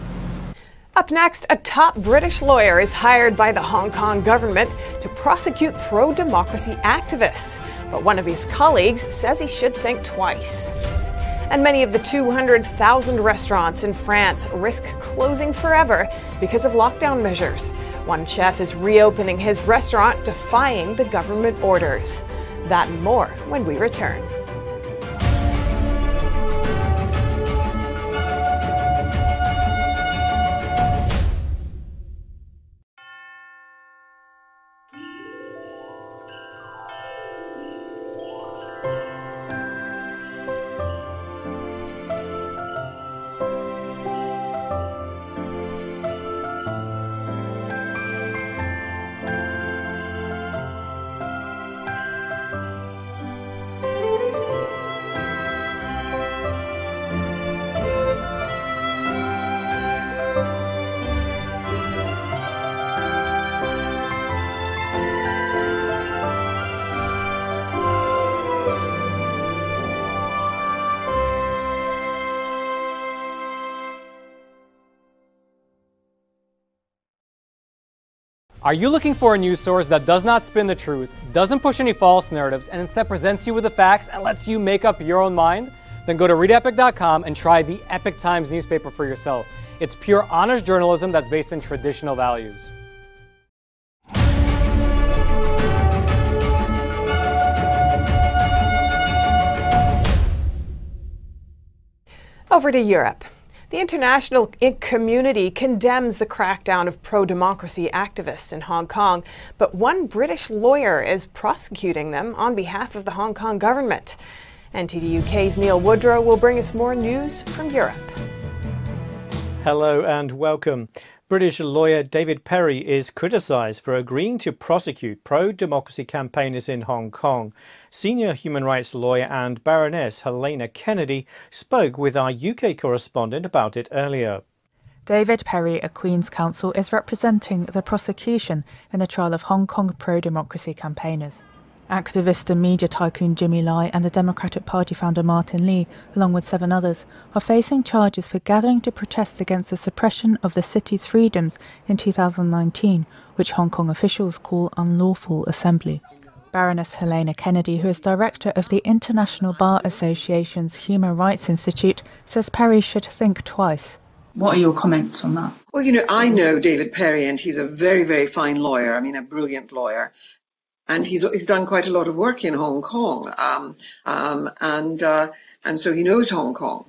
Up next, a top British lawyer is hired by the Hong Kong government to prosecute pro-democracy activists. But one of his colleagues says he should think twice. And many of the 200,000 restaurants in France risk closing forever because of lockdown measures. One chef is reopening his restaurant, defying the government orders. That and more when we return. Are you looking for a news source that does not spin the truth, doesn't push any false narratives, and instead presents you with the facts and lets you make up your own mind? Then go to readepic.com and try the Epic Times newspaper for yourself. It's pure honest journalism that's based in traditional values. Over to Europe. The international community condemns the crackdown of pro-democracy activists in Hong Kong, but one British lawyer is prosecuting them on behalf of the Hong Kong government. NTD UK's Neil Woodrow will bring us more news from Europe. Hello and welcome. British lawyer David Perry is criticised for agreeing to prosecute pro-democracy campaigners in Hong Kong. Senior human rights lawyer and Baroness Helena Kennedy spoke with our UK correspondent about it earlier. David Perry, a Queen's Counsel, is representing the prosecution in the trial of Hong Kong pro-democracy campaigners. Activist and media tycoon Jimmy Lai and the Democratic Party founder Martin Lee, along with 7 others, are facing charges for gathering to protest against the suppression of the city's freedoms in 2019, which Hong Kong officials call unlawful assembly. Baroness Helena Kennedy, who is director of the International Bar Association's Human Rights Institute, says Perry should think twice. What are your comments on that? Well, I know David Perry, and he's a very, very fine lawyer. I mean, a brilliant lawyer. And he's done quite a lot of work in Hong Kong, and so he knows Hong Kong.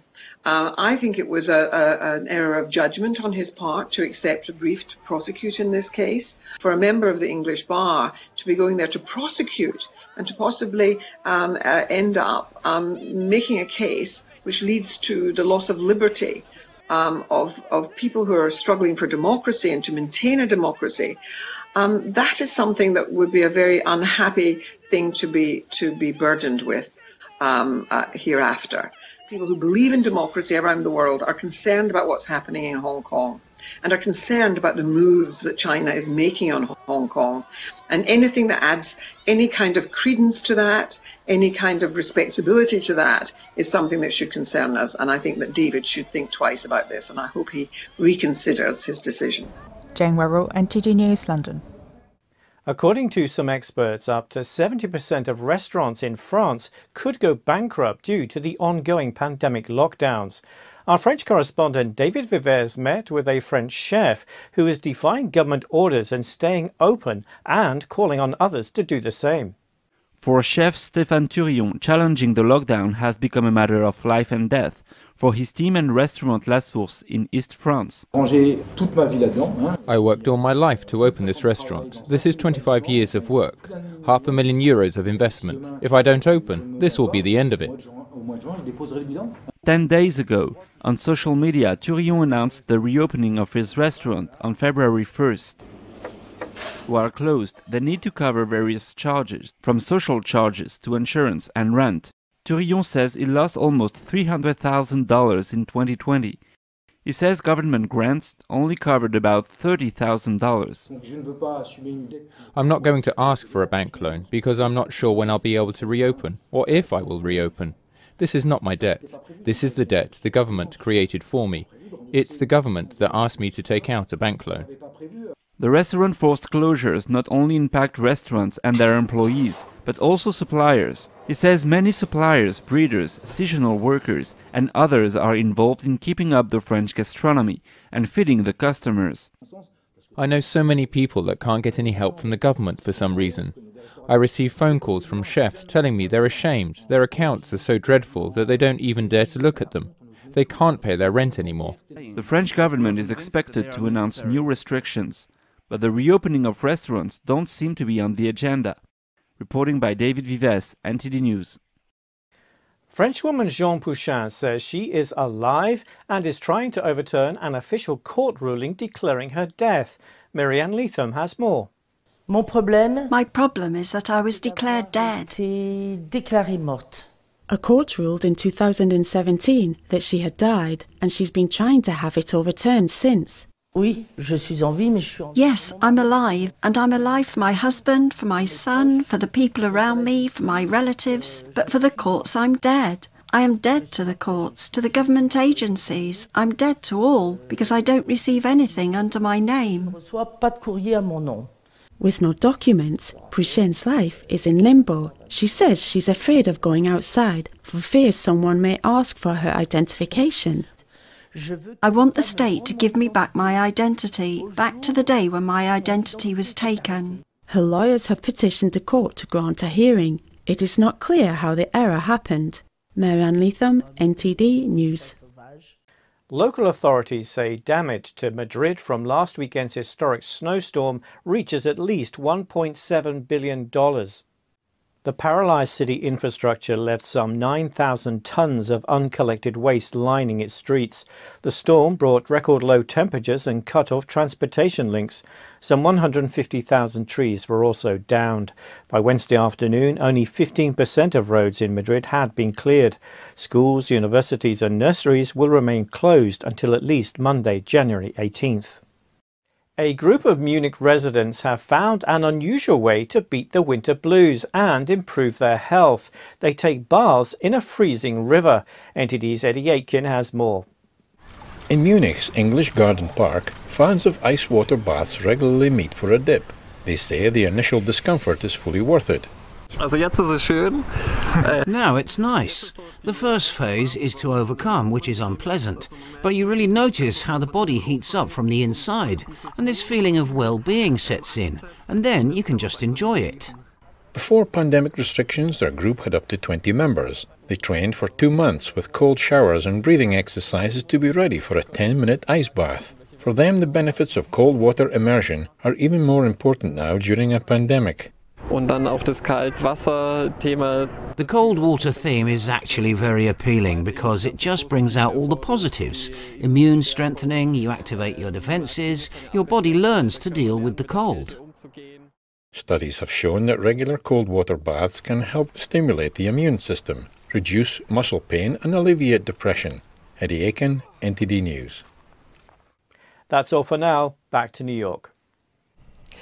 I think it was an error of judgment on his part to accept a brief to prosecute in this case. For a member of the English bar to be going there to prosecute and to possibly end up making a case which leads to the loss of liberty of people who are struggling for democracy and to maintain a democracy. That is something that would be a very unhappy thing to be burdened with hereafter. People who believe in democracy around the world are concerned about what's happening in Hong Kong and are concerned about the moves that China is making on Hong Kong. And anything that adds any kind of credence to that, any kind of respectability to that, is something that should concern us. And I think that David should think twice about this, and I hope he reconsiders his decision. Jane Werrell, NTD News, London. According to some experts, up to 70% of restaurants in France could go bankrupt due to the ongoing pandemic lockdowns. Our French correspondent David Vives met with a French chef who is defying government orders and staying open and calling on others to do the same. For chef Stéphane Thurion, challenging the lockdown has become a matter of life and death for his team and restaurant La Source in East France. I worked all my life to open this restaurant. This is 25 years of work, €500,000 of investment. If I don't open, this will be the end of it. 10 days ago, on social media, Thurion announced the reopening of his restaurant on February 1st. While closed, they need to cover various charges, from social charges to insurance and rent. Thurion says he lost almost $300,000 in 2020. He says government grants only covered about $30,000. I'm not going to ask for a bank loan because I'm not sure when I'll be able to reopen, or if I will reopen. This is not my debt. This is the debt the government created for me. It's the government that asked me to take out a bank loan. The restaurant forced closures not only impact restaurants and their employees, but also suppliers. He says many suppliers, breeders, seasonal workers, and others are involved in keeping up the French gastronomy and feeding the customers. I know so many people that can't get any help from the government for some reason. I receive phone calls from chefs telling me they're ashamed, their accounts are so dreadful that they don't even dare to look at them. They can't pay their rent anymore. The French government is expected to announce new restrictions, but the reopening of restaurants don't seem to be on the agenda. Reporting by David Vives, NTD News. Frenchwoman Jean Pouchin says she is alive and is trying to overturn an official court ruling declaring her death. Marianne Leatham has more. My problem is that I was declared dead. A court ruled in 2017 that she had died, and she's been trying to have it overturned since. Yes, I'm alive, and I'm alive for my husband, for my son, for the people around me, for my relatives. But for the courts, I'm dead. I am dead to the courts, to the government agencies. I'm dead to all, because I don't receive anything under my name. With no documents, Prishin's life is in limbo. She says she's afraid of going outside for fear someone may ask for her identification. I want the state to give me back my identity, back to the day when my identity was taken. Her lawyers have petitioned the court to grant a hearing. It is not clear how the error happened. Marianne Leatham, NTD News. Local authorities say damage to Madrid from last weekend's historic snowstorm reaches at least $1.7 billion. The paralysed city infrastructure left some 9,000 tons of uncollected waste lining its streets. The storm brought record low temperatures and cut off transportation links. Some 150,000 trees were also downed. By Wednesday afternoon, only 15% of roads in Madrid had been cleared. Schools, universities and nurseries will remain closed until at least Monday, January 18th. A group of Munich residents have found an unusual way to beat the winter blues and improve their health. They take baths in a freezing river. NTD's Eddie Aitken has more. In Munich's English Garden Park, fans of ice water baths regularly meet for a dip. They say the initial discomfort is fully worth it. Now it's nice. The first phase is to overcome, which is unpleasant, but you really notice how the body heats up from the inside, and this feeling of well-being sets in, and then you can just enjoy it. Before pandemic restrictions, their group had up to 20 members. They trained for 2 months with cold showers and breathing exercises to be ready for a 10-minute ice bath. For them, the benefits of cold water immersion are even more important now during a pandemic. The cold water theme is actually very appealing because it just brings out all the positives. Immune strengthening, you activate your defenses, your body learns to deal with the cold. Studies have shown that regular cold water baths can help stimulate the immune system, reduce muscle pain and alleviate depression. Eddie Aiken, NTD News. That's all for now. Back to New York.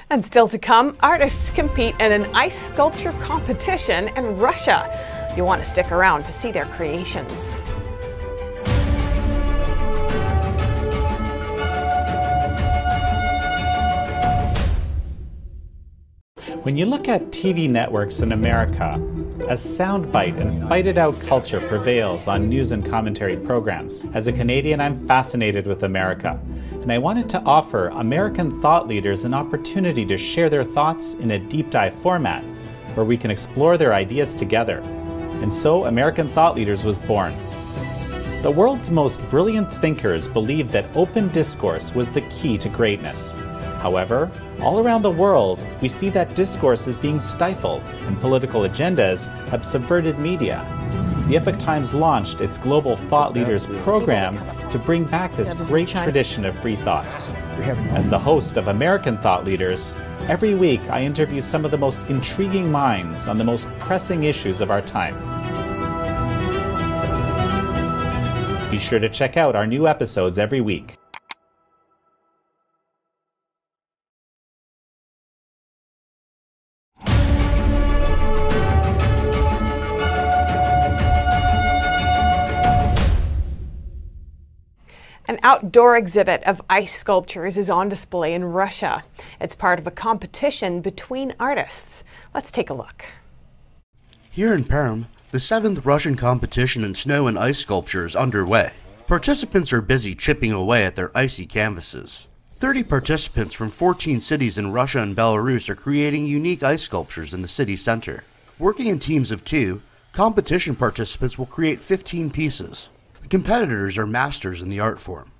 And still to come, artists compete in an ice sculpture competition in Russia. You'll want to stick around to see their creations. When you look at TV networks in America, a soundbite and bite-it-out culture prevails on news and commentary programs. As a Canadian, I'm fascinated with America, and I wanted to offer American thought leaders an opportunity to share their thoughts in a deep dive format, where we can explore their ideas together. And so American Thought Leaders was born. The world's most brilliant thinkers believed that open discourse was the key to greatness. However, all around the world, we see that discourse is being stifled and political agendas have subverted media. The Epoch Times launched its Global Thought Leaders program to bring back this great tradition of free thought. As the host of American Thought Leaders, every week I interview some of the most intriguing minds on the most pressing issues of our time. Be sure to check out our new episodes every week. An outdoor exhibit of ice sculptures is on display in Russia. It's part of a competition between artists. Let's take a look. Here in Perm, the 7th Russian competition in snow and ice sculpture is underway. Participants are busy chipping away at their icy canvases. 30 participants from 14 cities in Russia and Belarus are creating unique ice sculptures in the city center. Working in teams of 2, competition participants will create 15 pieces. The competitors are masters in the art form.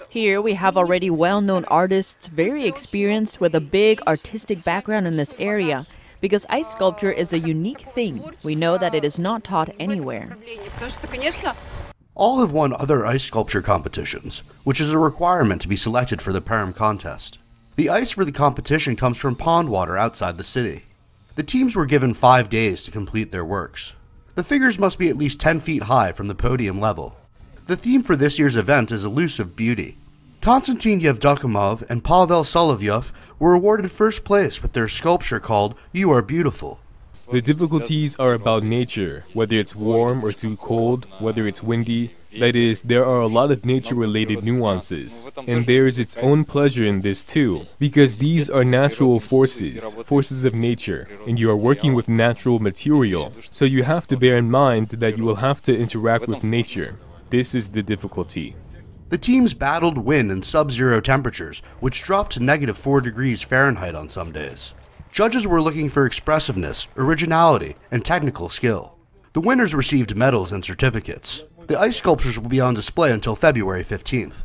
Here we have already well-known artists, very experienced with a big artistic background in this area. Because ice sculpture is a unique thing, we know that it is not taught anywhere. All have won other ice sculpture competitions, which is a requirement to be selected for the Perm contest. The ice for the competition comes from pond water outside the city. The teams were given 5 days to complete their works. The figures must be at least 10 feet high from the podium level. The theme for this year's event is elusive beauty. Konstantin Yevdokimov and Pavel Solovyov were awarded first place with their sculpture called You Are Beautiful. The difficulties are about nature, whether it's warm or too cold, whether it's windy. That is, there are a lot of nature-related nuances, and there's its own pleasure in this too, because these are natural forces, forces of nature, and you are working with natural material, so you have to bear in mind that you will have to interact with nature. This is the difficulty. The teams battled wind and sub-zero temperatures, which dropped to -4 degrees Fahrenheit on some days. Judges were looking for expressiveness, originality, and technical skill. The winners received medals and certificates. The ice sculptures will be on display until February 15th.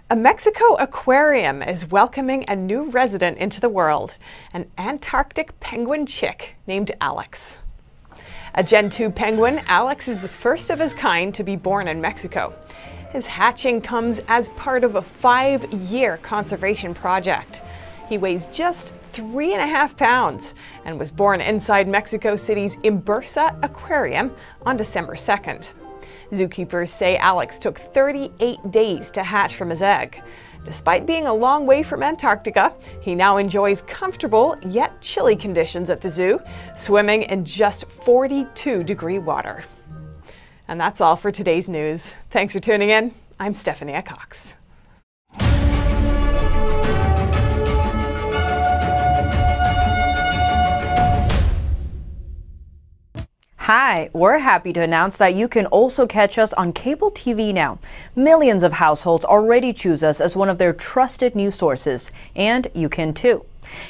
A Mexico aquarium is welcoming a new resident into the world, an Antarctic penguin chick named Alex. A Gen 2 penguin, Alex is the first of his kind to be born in Mexico. His hatching comes as part of a 5-year conservation project. He weighs just 3.5 pounds and was born inside Mexico City's Imbursa Aquarium on December 2nd. Zookeepers say Alex took 38 days to hatch from his egg. Despite being a long way from Antarctica, he now enjoys comfortable yet chilly conditions at the zoo, swimming in just 42-degree water. And that's all for today's news. Thanks for tuning in. I'm Stephanie Cox. Hi, we're happy to announce that you can also catch us on cable TV now. Millions of households already choose us as one of their trusted news sources, and you can too.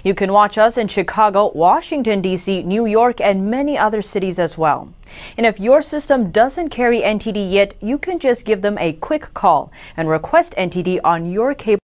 You can watch us in Chicago, Washington, D.C., New York, and many other cities as well. And if your system doesn't carry NTD yet, you can just give them a quick call and request NTD on your cable